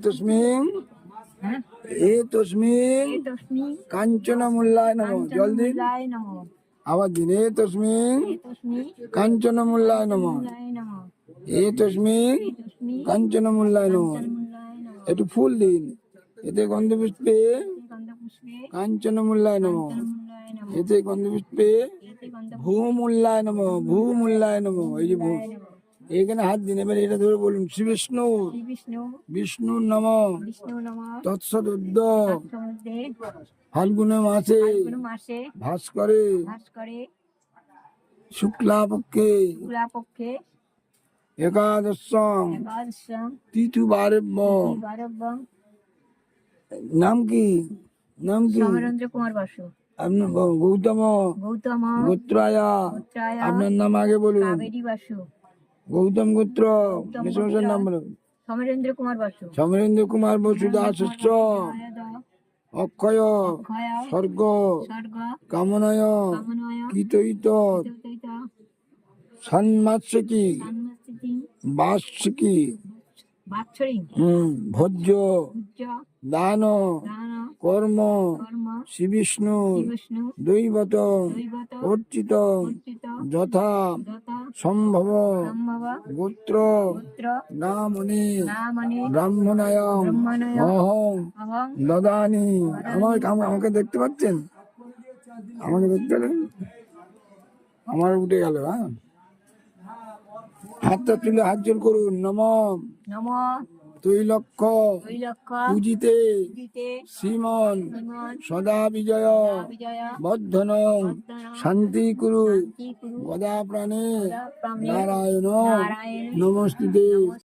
তস্মিং কাঞ্চনমূল্যায় নমঃ। জল দিন, আবার দিন। তস্মিং কাঞ্চনমূল্যায় নমঃ। তস্মিং কাঞ্চনমূল্যায় নমঃ। একটু ফুল দিন। এতে গন্ধপুষ্পে কাঞ্চনমূল্যায় নমঃ। এতে গন্ধপুষ্পে ভূমূল্যায় নমঃ। ভূমূল্যায় নমঃ। এই যে এখানে হাত দিন। এবার এটা ধরে বলুন, শ্রী বিষ্ণু বিষ্ণুর নমঃ। তৎসদুদ্ধ ফাল্গুন মাসে ভাস্করে শুক্লাপক্ষে একাদশং তিথিবারেভ্যং। নাম কি? নাম কি? সমরেন্দ্র কুমার বসু। আপনার গৌতম গোত্রায়া। আপনার নাম আগে বলুন। কাবেরী বসু। গৌতম গোত্র মেসমশার নাম বলুন। সমরেন্দ্র কুমার বসু। সমরেন্দ্র কুমার বসু দাসস্য অক্ষয় স্বর্গ কামনায় কীতয়িত ষণ্মাসিকী বার্ষিকী ভোজ্য দান কর্ম শ্রী বিষ্ণু দৈবত অর্চিত যথা সম্ভব গোত্র নামনি ব্রাহ্মণায় অহং দদানি। আমাকে দেখতে পাচ্ছেন? আমাকে দেখতে পেলেন? আমার উঠে গেল। হ্যাঁ, হাতটা তুলে হাত জোর করুন। নম তৈলক্ষ পূজিতে শ্রীমন সদা বিজয় বর্ধন শান্তি কুরু গদা প্রাণে নারায়ণ নমস্তুতে।